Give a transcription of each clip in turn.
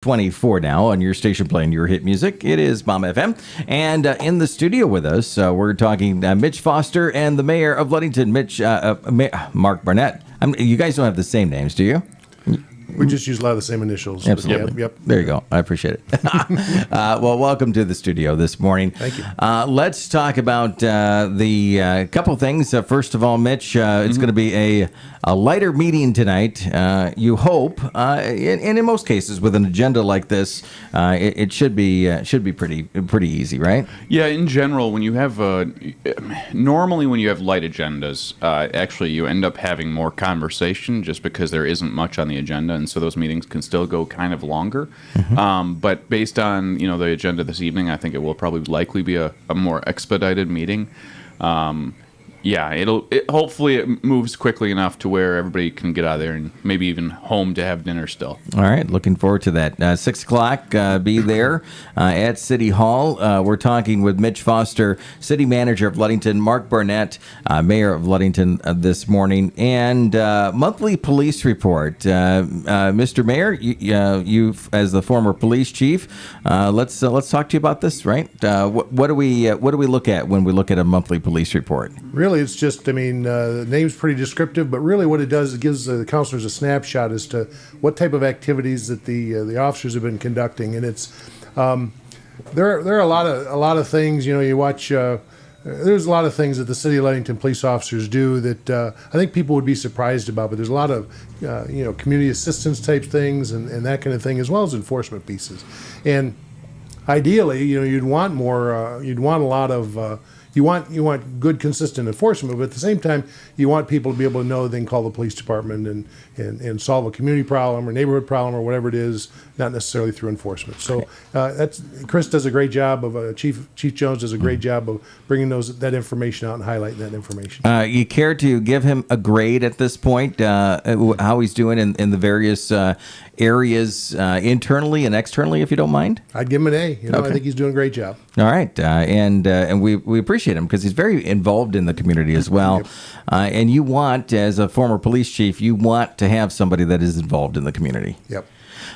24 now on your station playing your hit music. It is Bomb FM. And in the studio with us, we're talking Mitch Foster and the mayor of Ludington, Mark Barnett. You guys don't have the same names, do you? We just use a lot of the same initials. Absolutely. Yep. There you go. I appreciate it. Well, welcome to the studio this morning. Thank you. Let's talk about the couple things. First of all, Mitch, it's going to be a lighter meeting tonight. You hope, and in most cases, with an agenda like this, it should be pretty easy, right? Yeah. In general, when you have normally when you have light agendas, actually you end up having more conversation just because there isn't much on the agenda. And so those meetings can still go kind of longer. Mm-hmm. But based on the agenda this evening, I think it will probably likely be a more expedited meeting. Hopefully it moves quickly enough to where everybody can get out of there and maybe even home to have dinner still. All right, looking forward to that. 6 o'clock, be there at City Hall. We're talking with Mitch Foster, City Manager of Ludington, Mark Barnett, Mayor of Ludington this morning, and monthly police report. Mr. Mayor, you as the former police chief, let's talk to you about this. Right? What do we look at when we look at a monthly police report? Really, it's just, the name's pretty descriptive, but really what it does, it gives the counselors a snapshot as to what type of activities that the officers have been conducting. And it's, there are a lot of things, you watch, there's a lot of things that the City of Ludington police officers do that I think people would be surprised about, but there's a lot of, community assistance type things and that kind of thing, as well as enforcement pieces. And ideally, you'd want more, you'd want a lot of, you want good, consistent enforcement, but at the same time, you want people to be able to know they can call the police department and solve a community problem or neighborhood problem or whatever it is, not necessarily through enforcement. So that's Chris does a great job of Chief Jones does a great job of bringing that information out and highlighting that information. You care to give him a grade at this point? How he's doing in the various areas internally and externally, if you don't mind? I'd give him an A. Okay. I think he's doing a great job. All right, and we appreciate him because he's very involved in the community as well. Yep. And you want, as a former police chief, you want to have somebody that is involved in the community. Yep.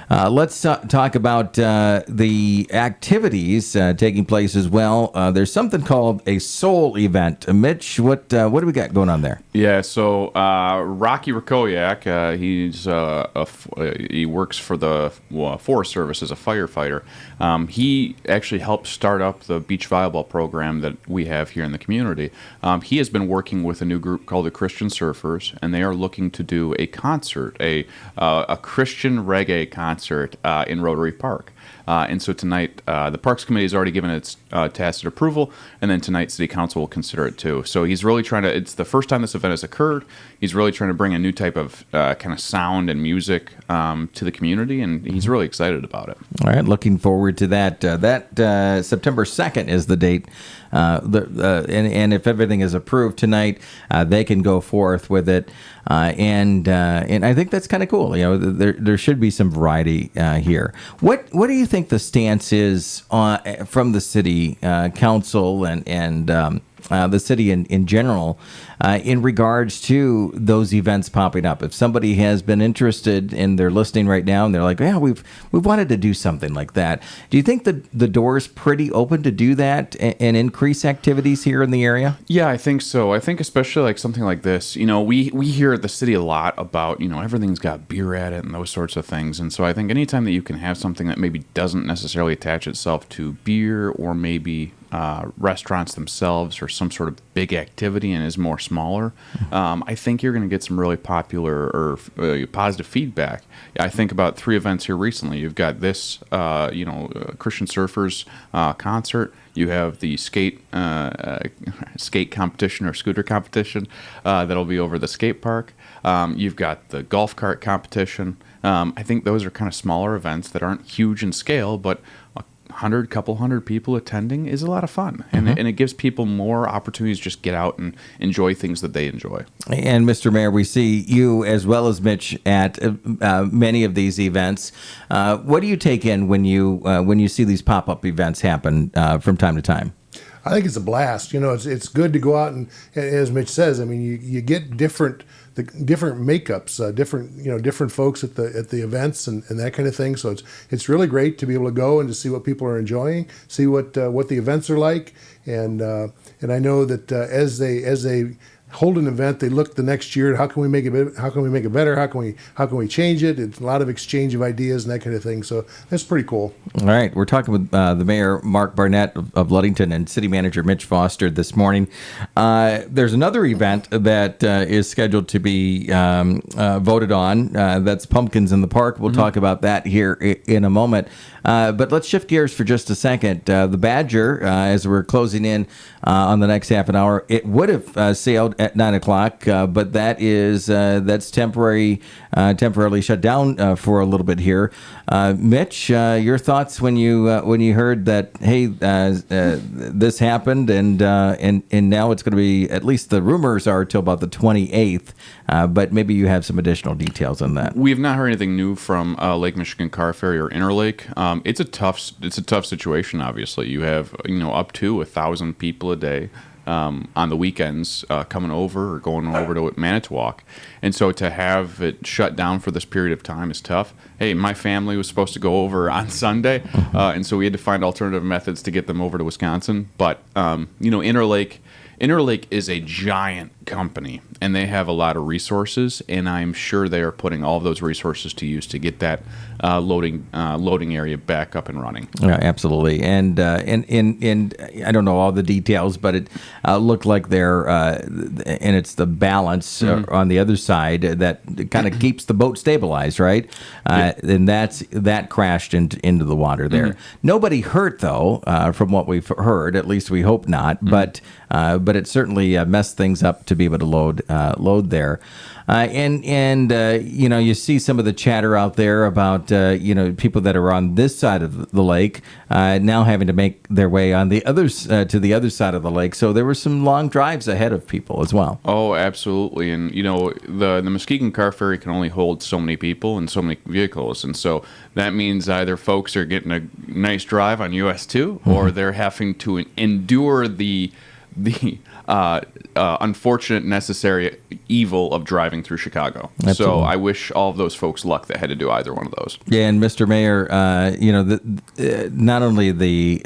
Let's talk about the activities taking place as well. There's something called a Soul event. Mitch, what do we got going on there? Yeah, so Rocky Rakoyak, he works for the Forest Service as a firefighter. He actually helped start up the beach volleyball program that we have here in the community. He has been working with a new group called the Christian Surfers, and they are looking to do a concert, a Christian reggae concert in Rotary Park. And so tonight, the Parks Committee has already given its tacit approval, and then tonight City Council will consider it too. So he's really trying to, it's the first time this event has occurred, he's really trying to bring a new type of kind of sound and music to the community, and he's really excited about it. All right, looking forward to that. September 2nd is the date. And if everything is approved tonight, they can go forth with it. And I think that's kind of cool. There should be some variety here. What do you think the stance is from the city council and the city in general in regards to those events popping up? If somebody has been interested and they're listening right now and they're like, yeah, we've wanted to do something like that. Do you think the door's pretty open to do that and increase activities here in the area? Yeah, I think so. I think especially like something like this, we hear at the city a lot about, everything's got beer at it and those sorts of things. And so I think anytime that you can have something that maybe doesn't necessarily attach itself to beer or maybe restaurants themselves or some sort of big activity and is more smaller, I think you're going to get some really popular or positive feedback. I think about 3 events here recently. You've got this, Christian Surfers concert. You have the skate competition or scooter competition that'll be over the skate park. You've got the golf cart competition. I think those are kind of smaller events that aren't huge in scale, but couple hundred people attending is a lot of fun, and it gives people more opportunities to just get out and enjoy things that they enjoy. And Mr. Mayor, we see you as well as Mitch at many of these events. What do you take in when you see these pop-up events happen from time to time? I think it's a blast. It's good to go out and, as Mitch says, you get different the different makeups, different folks at the events and that kind of thing. So it's really great to be able to go and to see what people are enjoying, see what the events are like, and I know that as they hold an event, they look the next year. How can we make it better? How can we change it? It's a lot of exchange of ideas and that kind of thing. So that's pretty cool. All right, we're talking with the mayor, Mark Barnett of Ludington, and city manager Mitch Foster this morning. There's another event that is scheduled to be voted on. That's Pumpkins in the Park. We'll talk about that here in a moment. But let's shift gears for just a second. The Badger, as we're closing in on the next half an hour, it would have sailed at 9 o'clock, but that's temporarily shut down for a little bit here. Mitch, your thoughts when you heard that? Hey, this happened, and now it's going to be, at least the rumors are, till about the 28th. But maybe you have some additional details on that. We have not heard anything new from Lake Michigan Car Ferry or Interlake. It's a tough situation. Obviously, you have up to 1,000 people a day on the weekends coming over or going over to Manitowoc, and so to have it shut down for this period of time is tough. Hey, my family was supposed to go over on Sunday, and so we had to find alternative methods to get them over to Wisconsin. But Interlake is a giant company, and they have a lot of resources, and I'm sure they are putting all of those resources to use to get that loading area back up and running. Yeah, absolutely. And I don't know all the details, but it looked like they're and it's the balance on the other side that kind of keeps the boat stabilized, right? And that crashed into the water there. Mm-hmm. Nobody hurt though, from what we've heard. At least we hope not. Mm-hmm. But it certainly messed things up to be able to load there. You see some of the chatter out there about people that are on this side of the lake now having to make their way on the others to the other side of the lake. So there were some long drives ahead of people as well. Oh, absolutely. And the Muskegon Car Ferry can only hold so many people and so many vehicles, and so that means either folks are getting a nice drive on US 2 or they're having to endure the unfortunate necessary evil of driving through Chicago. Absolutely. So I wish all of those folks luck that had to do either one of those. Yeah, and Mr. Mayor, not only the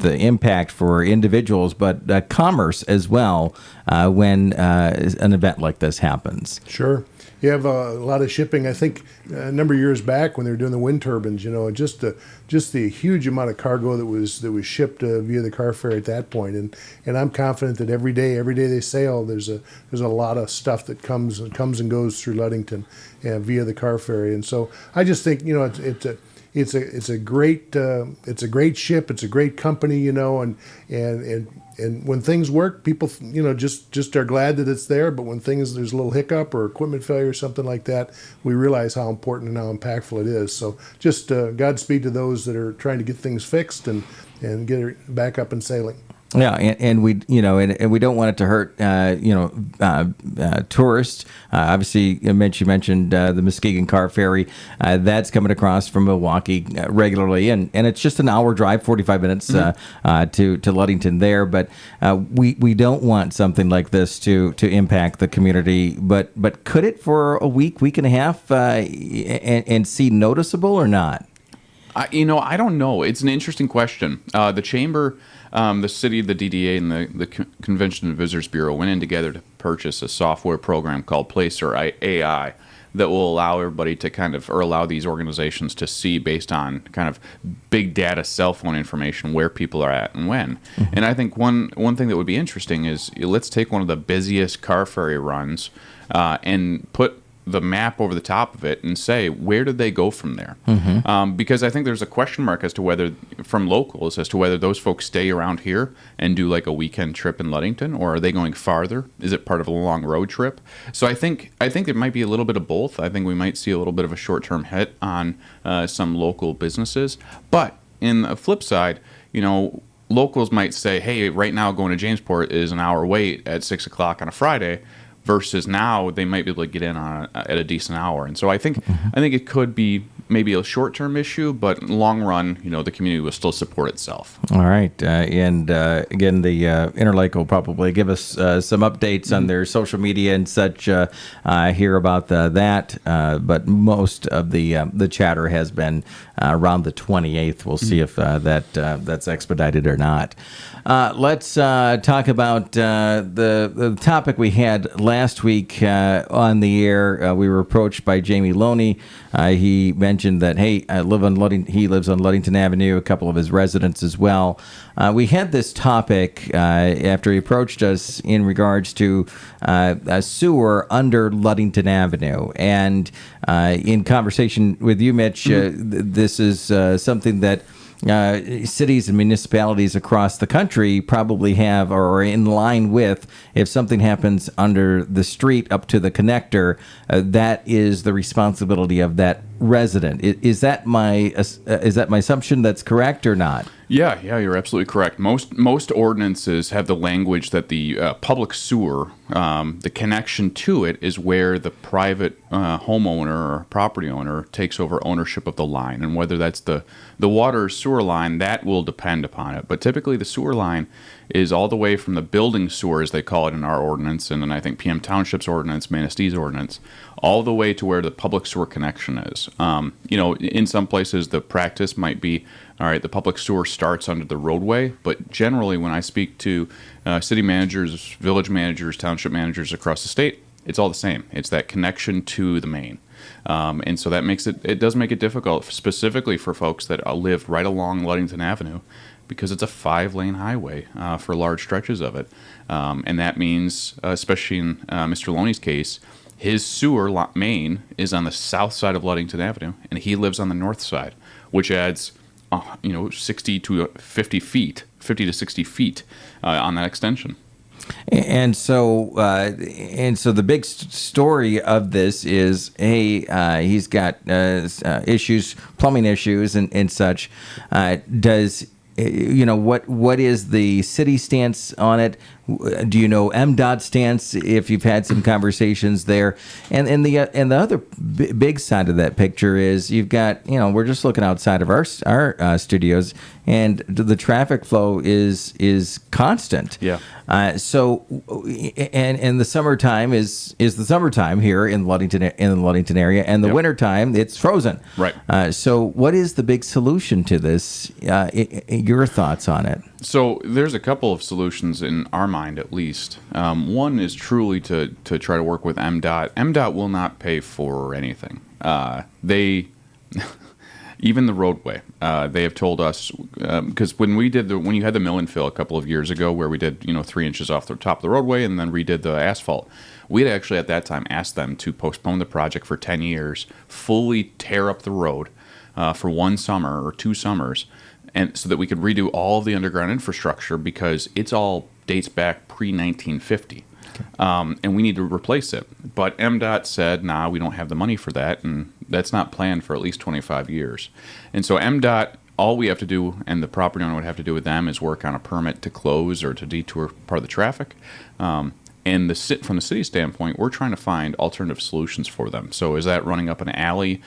impact for individuals, but commerce as well when an event like this happens. Sure. You have a lot of shipping. I think a number of years back when they were doing the wind turbines, just the huge amount of cargo that was shipped via the car ferry at that point. And I'm confident that every day they sail, there's a lot of stuff that comes and goes through Ludington via the car ferry. And so I just think it's a great ship. It's a great company, and when things work, people, just are glad that it's there. But when there's a little hiccup or equipment failure or something like that, we realize how important and how impactful it is. So just Godspeed to those that are trying to get things fixed and get it back up and sailing. Yeah, and we we don't want it to hurt tourists. Obviously, Mitch, you mentioned the Muskegon Car Ferry. That's coming across from Milwaukee regularly, and it's just an hour drive, 45 minutes to Ludington there. But we don't want something like this to impact the community. But could it for a week and a half and see noticeable or not? I don't know. It's an interesting question. The chamber. The city, the DDA, and the Convention and Visitors Bureau went in together to purchase a software program called Placer AI that will allow everybody to allow these organizations to see based on kind of big data cell phone information where people are at and when. Mm-hmm. And I think one thing that would be interesting is let's take one of the busiest car ferry runs and put the map over the top of it and say, where did they go from there? Mm-hmm. Because I think there's a question mark from locals as to whether those folks stay around here and do like a weekend trip in Ludington, or are they going farther? Is it part of a long road trip? So I think it might be a little bit of both. I think we might see a little bit of a short-term hit on some local businesses. But in the flip side, locals might say, hey, right now going to Jamesport is an hour wait at 6 o'clock on a Friday, versus now they might be able to get in at a decent hour. And so I think it could be maybe a short-term issue, but long run, the community will still support itself. All right. And again, the Interlake will probably give us some updates on their social media and such here about that. But most of the chatter has been around the 28th. We'll see if that's expedited or not. Let's talk about the topic we had last week on the air. We were approached by Jamie Loney. He mentioned that, hey, he lives on Ludington Avenue, a couple of his residents as well. We had this topic after he approached us in regards to a sewer under Ludington Avenue. And in conversation with you, Mitch, this is something that cities and municipalities across the country probably have or are in line with. If something happens under the street up to the connector, that is the responsibility of that resident. Is that my assumption that's correct or not? Yeah, you're absolutely correct. Most ordinances have the language that the public sewer, the connection to it is where the private homeowner or property owner takes over ownership of the line. And whether that's the water or sewer line, that will depend upon it. But typically the sewer line is all the way from the building sewer, as they call it in our ordinance, and then I think PM Township's ordinance, Manastee's ordinance, all the way to where the public sewer connection is. In some places the practice might be, all right, the public sewer starts under the roadway, but generally when I speak to city managers, village managers, township managers across the state, it's all the same. It's that connection to the main. And so that makes it does make it difficult, specifically for folks that live right along Ludington Avenue, because it's a 5-lane highway for large stretches of it. And that means, especially in Mr. Loney's case, his sewer main is on the south side of Ludington Avenue, and he lives on the north side, which adds 60 to 50 feet, 50 to 60 feet on that extension. And so the big story of this is, hey, he's got issues, plumbing issues, and such. What is the city stance on it? Do you know MDOT's stance? If you've had some conversations there, and the other big side of that picture is you've got, we're just looking outside of our studios, and the traffic flow is constant. Yeah. So the summertime is the summertime here in the Ludington area, and the wintertime it's frozen. Right. So what is the big solution to this? Your thoughts on it? So there's a couple of solutions in our mind, at least. One is truly to try to work with MDOT. MDOT will not pay for anything. Even the roadway, they have told us, because when you had the mill and fill a couple of years ago, where we did 3 inches off the top of the roadway and then redid the asphalt, we had actually at that time asked them to postpone the project for 10 years, fully tear up the road for 1 summer or 2 summers, and so that we could redo all of the underground infrastructure, because it's all dates back pre-1950. And we need to replace it. But MDOT said, nah, we don't have the money for that, and that's not planned for at least 25 years. And so MDOT, all we have to do, and the property owner would have to do with them, is work on a permit to close or to detour part of the traffic. And from the city standpoint, we're trying to find alternative solutions for them. So is that running up an alley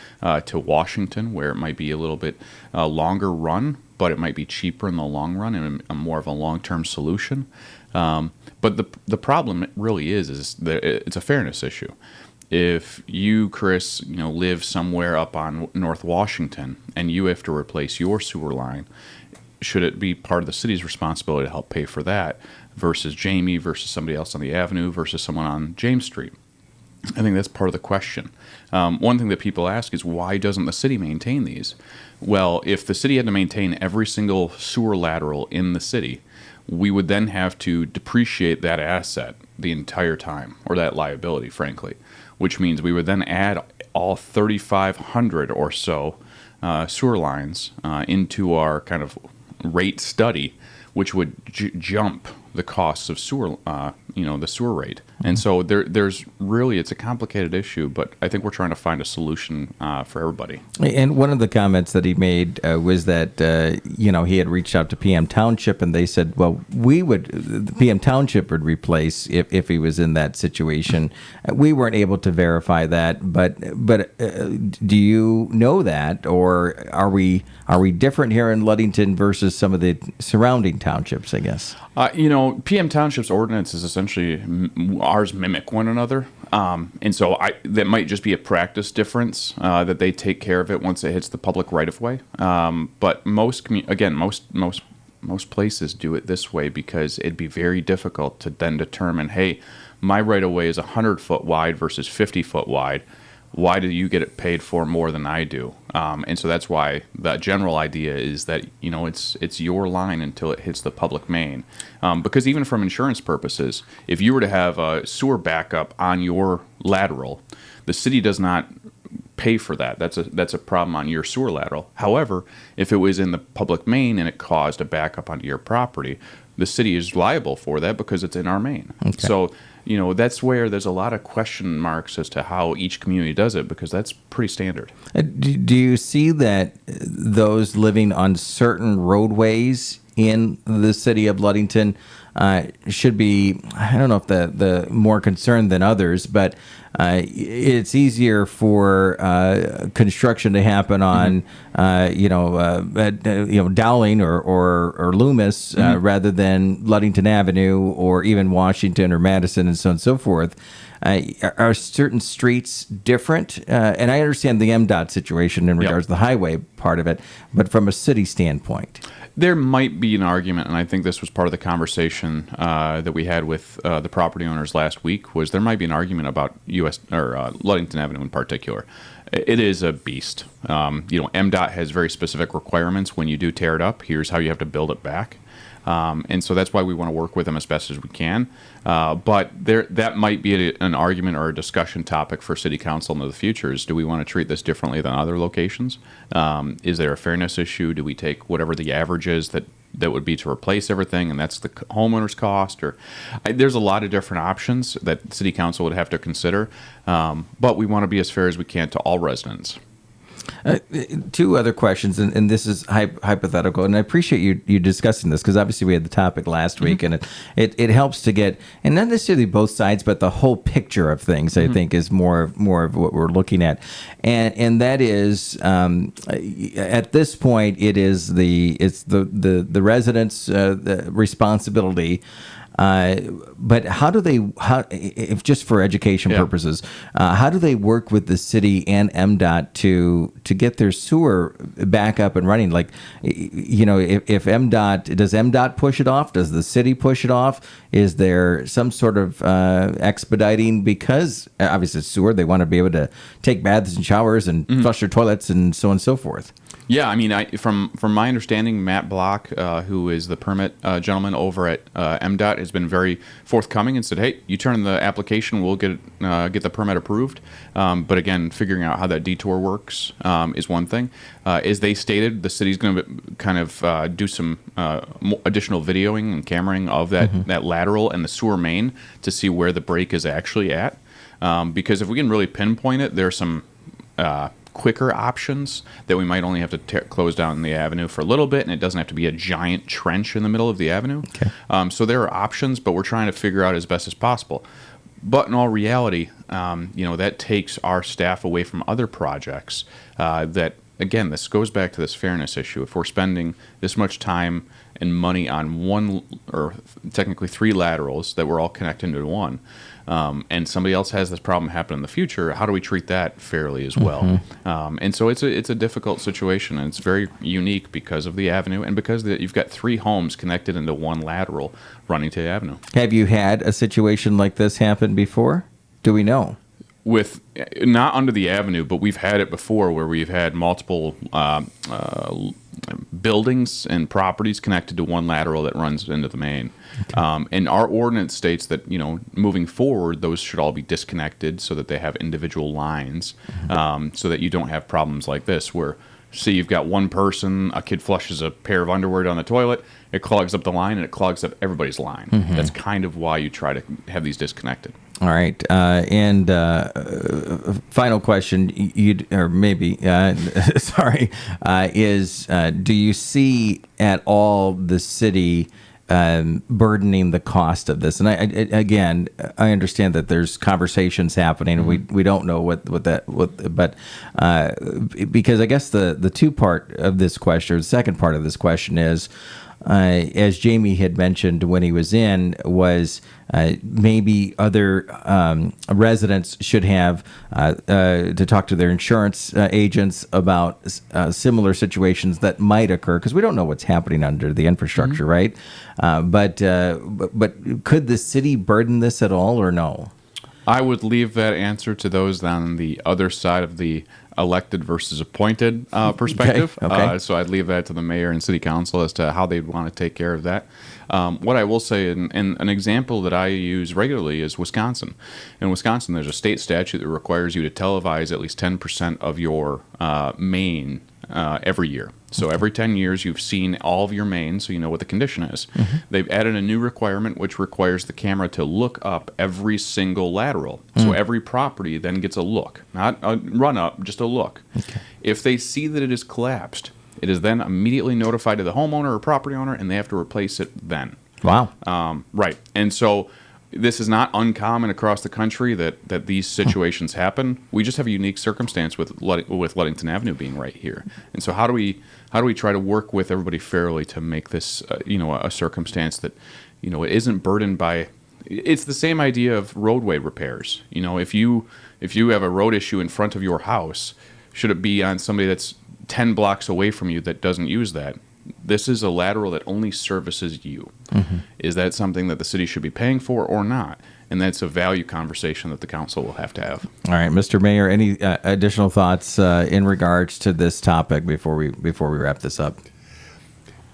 to Washington, where it might be a little bit longer run, but it might be cheaper in the long run and more of a long-term solution? But the problem really is that it's a fairness issue. If you, Chris, live somewhere up on North Washington and you have to replace your sewer line, should it be part of the city's responsibility to help pay for that versus Jamie, versus somebody else on the avenue, versus someone on James Street? I think that's part of the question. One thing that people ask is, why doesn't the city maintain these? Well, if the city had to maintain every single sewer lateral in the city, we would then have to depreciate that asset the entire time, or that liability, frankly, which means we would then add all 3,500 or so sewer lines into our kind of rate study, which would jump the costs of sewer, the sewer rate And so there's really, it's a complicated issue, but I think we're trying to find a solution for everybody. And one of the comments that he made was that, he had reached out to PM Township and they said, well, the PM Township would replace if he was in that situation. We weren't able to verify that, but do you know that, or are we different here in Ludington versus some of the surrounding townships, I guess? PM Township's ordinance is essentially ours mimic one another. And so that might just be a practice difference that they take care of it once it hits the public right of way. But most places do it this way because it'd be very difficult to then determine, hey, my right of way is 100-foot wide versus 50-foot wide. Why do you get it paid for more than I do? And so that's why the general idea is that, it's your line until it hits the public main. Because even from insurance purposes, if you were to have a sewer backup on your lateral, the city does not pay for that. That's a problem on your sewer lateral. However, if it was in the public main and it caused a backup onto your property, the city is liable for that because it's in our main. Okay. So, that's where there's a lot of question marks as to how each community does it, because that's pretty standard. Do you see that those living on certain roadways in the city of Ludington should be, I don't know if the more concerned than others, but it's easier for construction to happen on, Dowling or Loomis rather than Ludington Avenue or even Washington or Madison and so on and so forth. Are certain streets different? And I understand the MDOT situation in regards to the highway part of it, but from a city standpoint. There might be an argument, and I think this was part of the conversation that we had with the property owners last week, was there might be an argument about Ludington Avenue in particular. It is a beast. MDOT has very specific requirements when you do tear it up. Here's how you have to build it back. And so that's why we want to work with them as best as we can. But that might be an argument or a discussion topic for City Council in the future is, do we want to treat this differently than other locations? Is there a fairness issue? Do we take whatever the average is that would be to replace everything, and that's the homeowner's cost? Or there's a lot of different options that City Council would have to consider. But we want to be as fair as we can to all residents. Two other questions, and this is hypothetical, and I appreciate you discussing this because obviously we had the topic last week, and it helps to get, and not necessarily both sides, but the whole picture of things. I think is more of what we're looking at, and that is at this point it's the residents' responsibility. But how if just for education purposes, how do they work with the city and MDOT to get their sewer back up and running? Like, if does MDOT push it off? Does the city push it off? Is there some sort of expediting? Because obviously it's sewer, they want to be able to take baths and showers and flush their toilets and so on and so forth. Yeah, I mean, from my understanding, Matt Block, who is the permit gentleman over at MDOT, has been very forthcoming and said, "Hey, you turn in the application, we'll get the permit approved." But again, figuring out how that detour works is one thing. As they stated, the city's going to kind of do some additional videoing and cameraing of that lateral and the sewer main to see where the break is actually at. Because if we can really pinpoint it, there's some quicker options that we might only have to close down the avenue for a little bit, and it doesn't have to be a giant trench in the middle of the avenue. Okay. So there are options, but we're trying to figure out as best as possible. But in all reality, that takes our staff away from other projects that, again, this goes back to this fairness issue. If we're spending this much time and money on one, or technically three laterals that we're all connected into one, and somebody else has this problem happen in the future, how do we treat that fairly as well? And so it's a difficult situation, and it's very unique because of the avenue and because you've got three homes connected into one lateral running to the avenue. Have you had a situation like this happen before? Do we know? With not under the avenue, but we've had it before where we've had multiple buildings and properties connected to one lateral that runs into the main. Okay. And our ordinance states that, moving forward, those should all be disconnected so that they have individual lines, so that you don't have problems like this where, say, you've got one person, a kid flushes a pair of underwear down the toilet, it clogs up the line and it clogs up everybody's line. That's kind of why you try to have these disconnected. All right, and final question, or maybe, sorry, is do you see at all the city burdening the cost of this? And again, I understand that there's conversations happening, and we don't know but because I guess the two part of this question, or the second part of this question is, as Jamie had mentioned when he was in, was maybe other residents should have to talk to their insurance agents about similar situations that might occur, because we don't know what's happening under the infrastructure, right? But could the city burden this at all, or no? I would leave that answer to those on the other side of the elected versus appointed perspective. Okay. So I'd leave that to the mayor and city council as to how they'd want to take care of that. What I will say, and an example that I use regularly is Wisconsin. In Wisconsin, there's a state statute that requires you to televise at least 10% of your main every year. So every 10 years, you've seen all of your mains, so you know what the condition is. They've added a new requirement which requires the camera to look up every single lateral. So every property then gets a look, not a run up, just a look. Okay. If they see that it is collapsed, it is then immediately notified to the homeowner or property owner, and they have to replace it then. Wow. Right. And so this is not uncommon across the country that these situations happen. We just have a unique circumstance with Ludington Avenue being right here. And so how do we try to work with everybody fairly to make this a circumstance that it isn't burdened by? It's the same idea of roadway repairs. If you have a road issue in front of your house, should it be on somebody that's 10 blocks away from you that doesn't use that? This is a lateral that only services you. Is that something that the city should be paying for or not? And that's a value conversation that the council will have to have. All right, Mr. Mayor, any additional thoughts in regards to this topic before we wrap this up?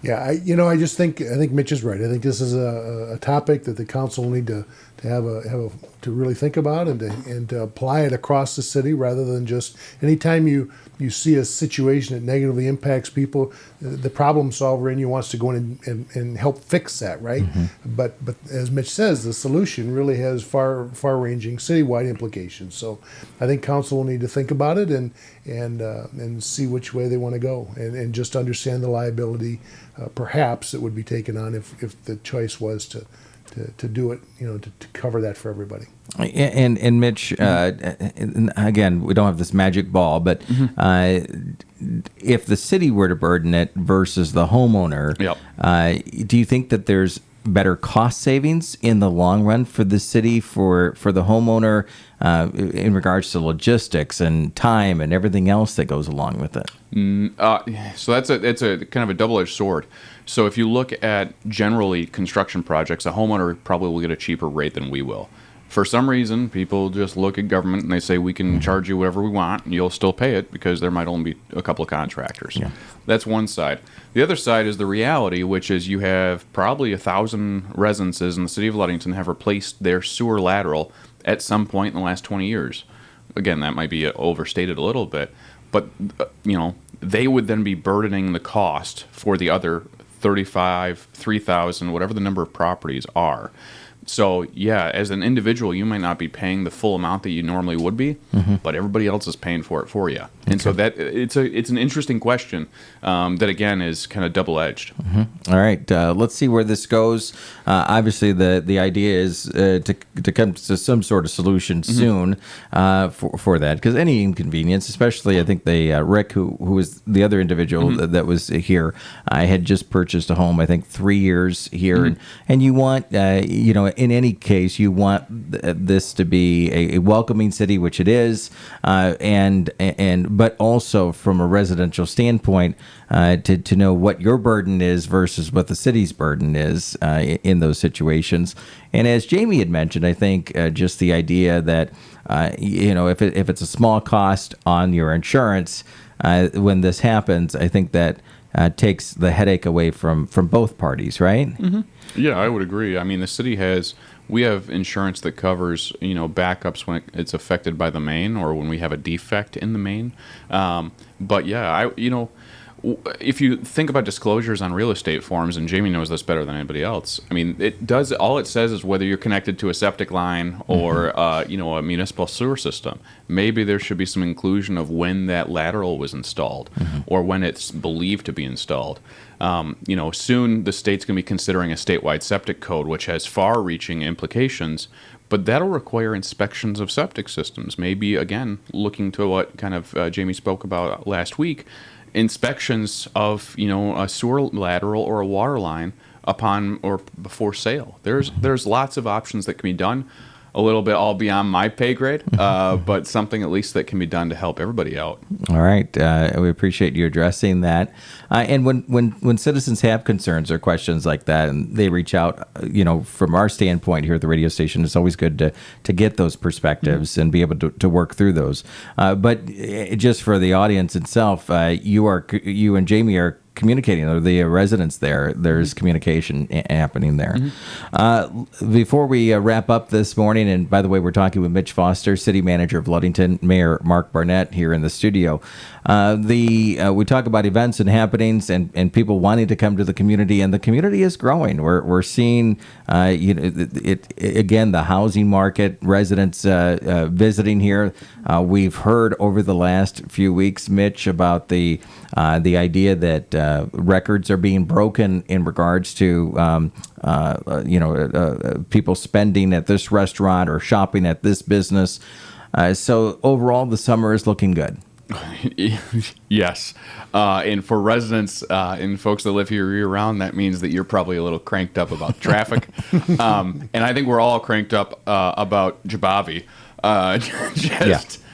Yeah, I just think Mitch is right. I think this is a topic that the council will need to to really think about and to apply it across the city, rather than just anytime you see a situation that negatively impacts people, the problem solver in you wants to go in and help fix that, right? But as Mitch says, the solution really has far-ranging citywide implications. So I think council will need to think about it and see which way they want to go, and just understand the liability perhaps that would be taken on if the choice was to do it, to cover that for everybody. And Mitch, again, we don't have this magic ball, but if the city were to burden it versus the homeowner, do you think that there's better cost savings in the long run for the city, for the homeowner, in regards to logistics and time and everything else that goes along with it? So it's a kind of a double-edged sword. So if you look at generally construction projects, a homeowner probably will get a cheaper rate than we will. For some reason, people just look at government and they say, we can charge you whatever we want and you'll still pay it because there might only be a couple of contractors. Yeah. That's one side. The other side is the reality, which is you have probably 1,000 residences in the city of Ludington have replaced their sewer lateral at some point in the last 20 years. Again, that might be overstated a little bit, but they would then be burdening the cost for the other 35, 3,000, whatever the number of properties are. So, yeah, as an individual, you might not be paying the full amount that you normally would be, but everybody else is paying for it for you. And so that it's an interesting question that, again, is kind of double-edged. All right, let's see where this goes. Obviously, the idea is to come to some sort of solution soon for that, because any inconvenience, especially I think Rick, who was the other individual that was here, I had just purchased a home, I think 3 years here, and you want, in any case, you want this to be a welcoming city, which it is, but also from a residential standpoint, to know what your burden is versus what the city's burden is in those situations. And as Jamie had mentioned, I think just the idea that if it's a small cost on your insurance when this happens, I think that takes the headache away from both parties, right? Yeah, I would agree. I mean, the city we have insurance that covers, backups when it's affected by the main or when we have a defect in the main. But yeah, if you think about disclosures on real estate forms, and Jamie knows this better than anybody else, I mean, all it says is whether you're connected to a septic line or, a municipal sewer system. Maybe there should be some inclusion of when that lateral was installed or when it's believed to be installed. Soon the state's going to be considering a statewide septic code, which has far-reaching implications, but that'll require inspections of septic systems. Maybe, again, looking to what kind of Jamie spoke about last week, inspections of a sewer lateral or a water line upon or before sale. There's lots of options that can be done. A little bit all beyond my pay grade, but something at least that can be done to help everybody out. All right, we appreciate you addressing that. And when citizens have concerns or questions like that, and they reach out, from our standpoint here at the radio station, it's always good to get those perspectives and be able to work through those. But just for the audience itself, you and Jamie are communicating, or the residents there's communication happening there. Before we wrap up this morning, and by the way, we're talking with Mitch Foster, City Manager of Ludington, Mayor Mark Barnett here in the studio. We talk about events and happenings and people wanting to come to the community, and the community is growing. We're seeing again, the housing market, residents visiting here. We've heard over the last few weeks, Mitch, about the idea that records are being broken in regards to people spending at this restaurant or shopping at this business. So overall, the summer is looking good. Yes. And for residents and folks that live here year-round, that means that you're probably a little cranked up about traffic. And I think we're all cranked up about Jabavi.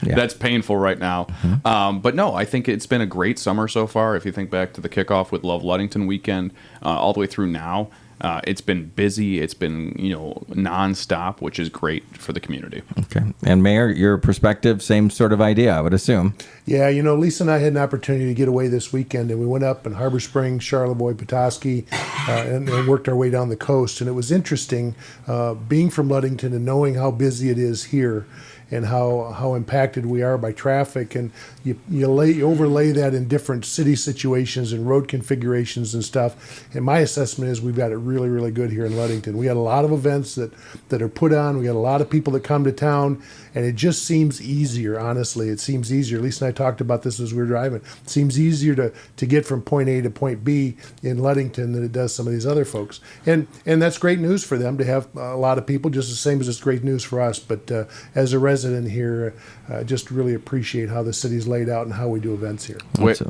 That's painful right now. But no, I think it's been a great summer so far. If you think back to the kickoff with Love Ludington weekend, all the way through now, it's been busy. It's been, nonstop, which is great for the community. Okay. And Mayor, your perspective, same sort of idea, I would assume. Yeah, Lisa and I had an opportunity to get away this weekend, and we went up in Harbor Springs, Charlevoix, Petoskey, and worked our way down the coast. And it was interesting being from Ludington and knowing how busy it is here, and how impacted we are by traffic, and you overlay that in different city situations and road configurations and stuff. And my assessment is we've got it really, really good here in Ludington. We got a lot of events that are put on. We got a lot of people that come to town, and it just seems easier. Honestly, it seems easier. Lisa and I talked about this as we were driving. It seems easier to get from point A to point B in Ludington than it does some of these other folks. And that's great news for them to have a lot of people, just the same as it's great news for us. But as a resident here, just really appreciate how the city's laid out and how we do events here.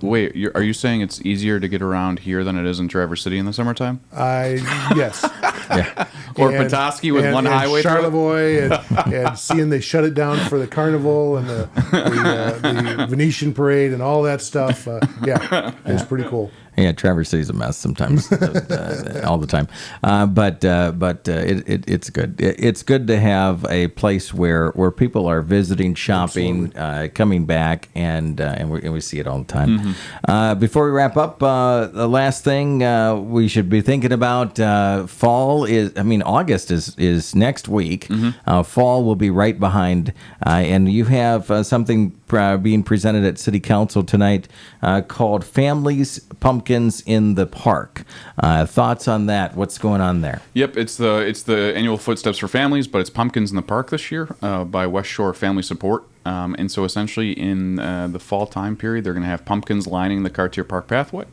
Wait, are you saying it's easier to get around here than it is in Traverse City in the summertime? Yes. Yeah. Or Petoskey with one highway. Charlevoix, and seeing they shut it down for the carnival and the Venetian parade and all that stuff. It's pretty cool. Yeah, Traverse City's a mess sometimes, all the time. But it's good. It's good to have a place where people are visiting, shopping, coming back, and we see it all the time. Before we wrap up, the last thing we should be thinking about, fall is, August is next week. Fall will be right behind, and you have something being presented at City Council tonight called Families, Pumpkins in the Park. Thoughts on that? What's going on there? Yep, it's the annual Footsteps for Families, but it's Pumpkins in the Park this year by West Shore Family Support. And so essentially in the fall time period, they're going to have pumpkins lining the Cartier Park pathway,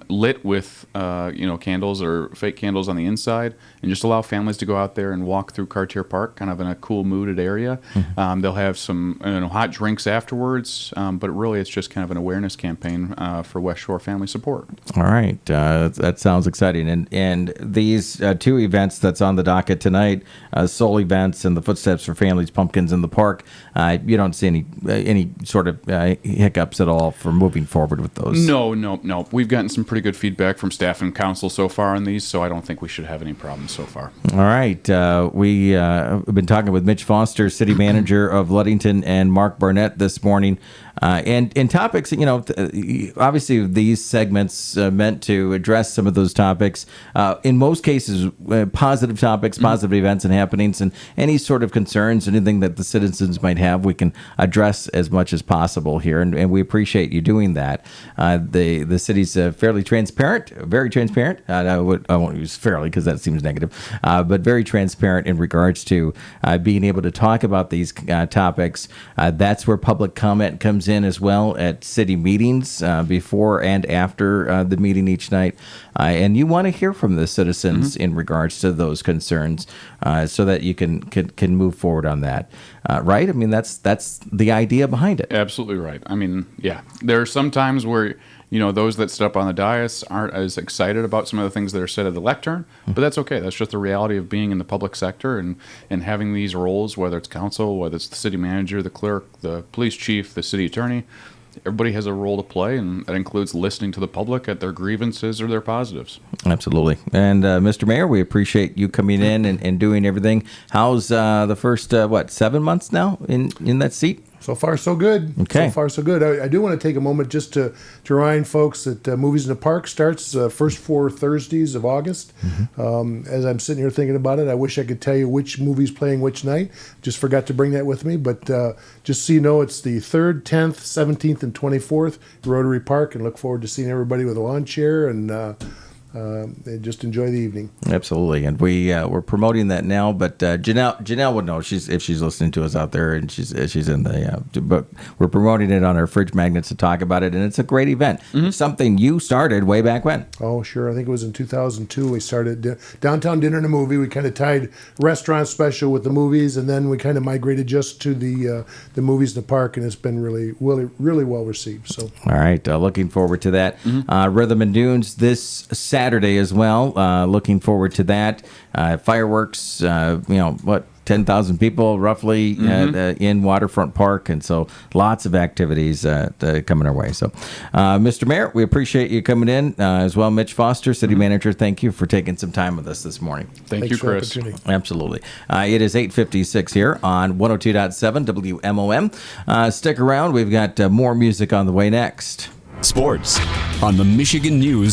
lit with candles or fake candles on the inside, and just allow families to go out there and walk through Cartier Park kind of in a cool mooded area. They'll have some hot drinks afterwards, but really it's just kind of an awareness campaign for West Shore Family Support. All right, that sounds exciting. And these two events that's on the docket tonight, Soul Events and the Footsteps for Families, Pumpkins in the Park, you don't see any sort of hiccups at all for moving forward with those? No. We've gotten some pretty good feedback from staff and council so far on these, so I don't think we should have any problems so far. All right. We have been talking with Mitch Foster, City Manager of Ludington, and Mark Barnett this morning. And topics, obviously these segments meant to address some of those topics. In most cases, positive topics, positive events and happenings, and any sort of concerns, anything that the citizens might have we can address as much as possible here, and we appreciate you doing that. The city's fairly transparent, very transparent. I won't use fairly because that seems negative, but very transparent in regards to being able to talk about these topics. That's where public comment comes in as well at city meetings before and after the meeting each night. And you want to hear from the citizens in regards to those concerns so that you can move forward on that. Right? I mean, that's the idea behind it. Absolutely right. I mean, yeah, there are some times where, those that sit up on the dais aren't as excited about some of the things that are said at the lectern, but that's okay. That's just the reality of being in the public sector and having these roles, whether it's council, whether it's the city manager, the clerk, the police chief, the city attorney. Everybody has a role to play, and that includes listening to the public at their grievances or their positives. Absolutely. And Mr. Mayor, we appreciate you coming in and doing everything. How's the first, 7 months now in that seat? So far, so good. Okay. So far, so good. I do want to take a moment just to remind folks that Movies in the Park starts first 4 Thursdays of August. As I'm sitting here thinking about it, I wish I could tell you which movie's playing which night. Just forgot to bring that with me. But just so you know, it's the 3rd, 10th, 17th, and 24th, Rotary Park, and look forward to seeing everybody with a lawn chair and just enjoy the evening. Absolutely, and we're promoting that now. But Janelle would know if she's listening to us out there, and she's in the. But we're promoting it on our fridge magnets to talk about it, and it's a great event. Something you started way back when. Oh, sure. I think it was in 2002. We started Downtown Dinner and a Movie. We kind of tied restaurant special with the movies, and then we kind of migrated just to the movies in the park, and it's been really, really, really well received. So, all right, looking forward to that. Rhythm and Dunes this Saturday as well. Looking forward to that. Fireworks, 10,000 people roughly in Waterfront Park, and so lots of activities coming our way. So, Mr. Mayor, we appreciate you coming in as well. Mitch Foster, City Manager, thank you for taking some time with us this morning. Thanks you, Chris. Absolutely. It is 8:56 here on 102.7 WMOM. Stick around. We've got more music on the way next. Sports on the Michigan News